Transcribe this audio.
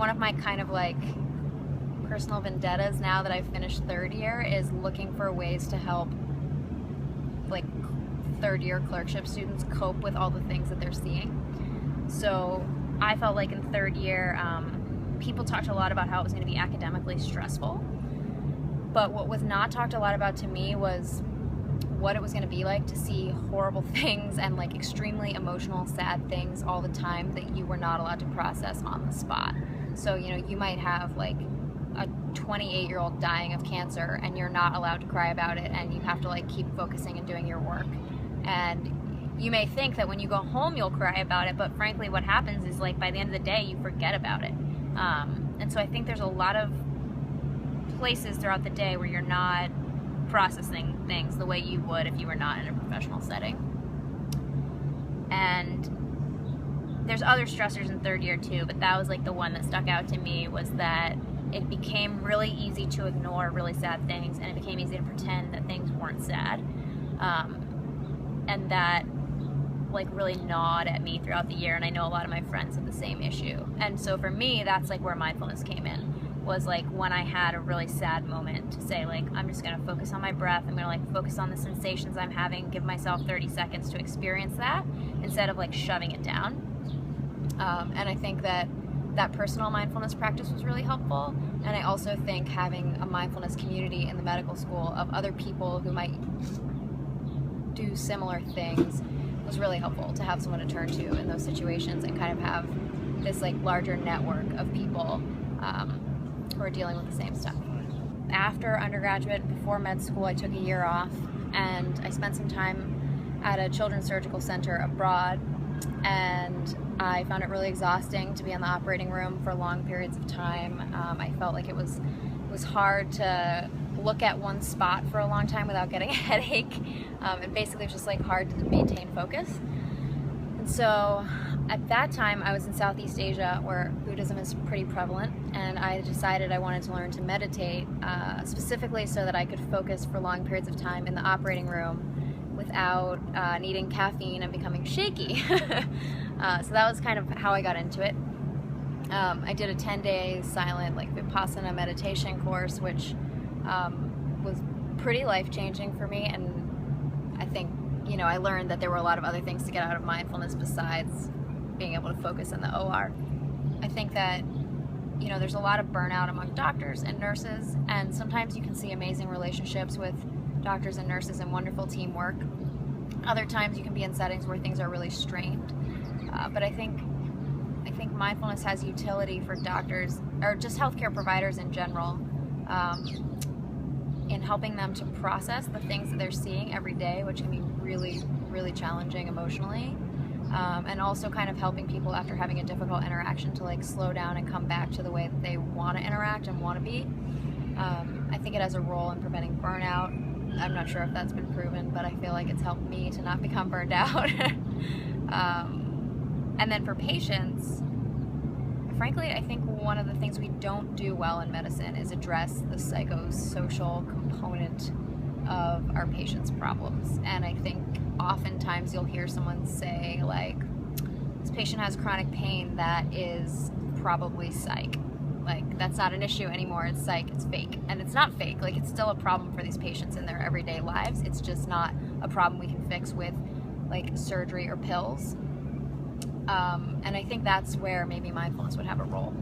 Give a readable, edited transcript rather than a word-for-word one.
one of my kind of like personal vendettas now that I've finished third year is looking for ways to help like third year clerkship students cope with all the things that they're seeing. So I felt like in third year, people talked a lot about how it was going to be academically stressful, but what was not talked a lot about to me was what it was going to be like to see horrible things and like extremely emotional, sad things all the time that you were not allowed to process on the spot. So, you know, you might have like a 28-year-old dying of cancer and you're not allowed to cry about it, and you have to like keep focusing and doing your work. And you may think that when you go home you'll cry about it, but frankly what happens is like by the end of the day you forget about it. And so I think there's a lot of places throughout the day where you're not processing things the way you would if you were not in a professional setting. And there's other stressors in third year too, but that was like the one that stuck out to me, was that it became really easy to ignore really sad things, and it became easy to pretend that things weren't sad. And that like really gnawed at me throughout the year, and I know a lot of my friends have the same issue. And so for me, that's like where mindfulness came in, was like when I had a really sad moment to say like, I'm just gonna focus on my breath, I'm gonna like focus on the sensations I'm having, give myself 30 seconds to experience that instead of like shoving it down. And I think that personal mindfulness practice was really helpful, and I also think having a mindfulness community in the medical school of other people who might do similar things was really helpful, to have someone to turn to in those situations and kind of have this like larger network of people who are dealing with the same stuff. After undergraduate, before med school, I took a year off and I spent some time at a children's surgical center abroad, and I found it really exhausting to be in the operating room for long periods of time. I felt like it was hard to look at one spot for a long time without getting a headache, and basically it was just like hard to maintain focus. And so at that time I was in Southeast Asia, where Buddhism is pretty prevalent, and I decided I wanted to learn to meditate, specifically so that I could focus for long periods of time in the operating room without needing caffeine and becoming shaky. So that was kind of how I got into it. I did a 10-day silent like Vipassana meditation course, which was pretty life-changing for me, and I think, you know, I learned that there were a lot of other things to get out of mindfulness besides being able to focus in the OR. I think that, you know, there's a lot of burnout among doctors and nurses, and sometimes you can see amazing relationships with doctors and nurses and wonderful teamwork. Other times you can be in settings where things are really strained. But I think mindfulness has utility for doctors, or just healthcare providers in general, in helping them to process the things that they're seeing every day, which can be really, really challenging emotionally. And also kind of helping people after having a difficult interaction to like slow down and come back to the way that they want to interact and want to be. I think it has a role in preventing burnout. I'm not sure if that's been proven, but I feel like it's helped me to not become burned out. And then for patients, frankly, I think one of the things we don't do well in medicine is address the psychosocial component of our patients' problems. And I think oftentimes you'll hear someone say like, this patient has chronic pain that is probably psych. Like, that's not an issue anymore, it's psych, it's fake. And it's not fake, like it's still a problem for these patients in their everyday lives. It's just not a problem we can fix with like surgery or pills. And I think that's where maybe mindfulness would have a role.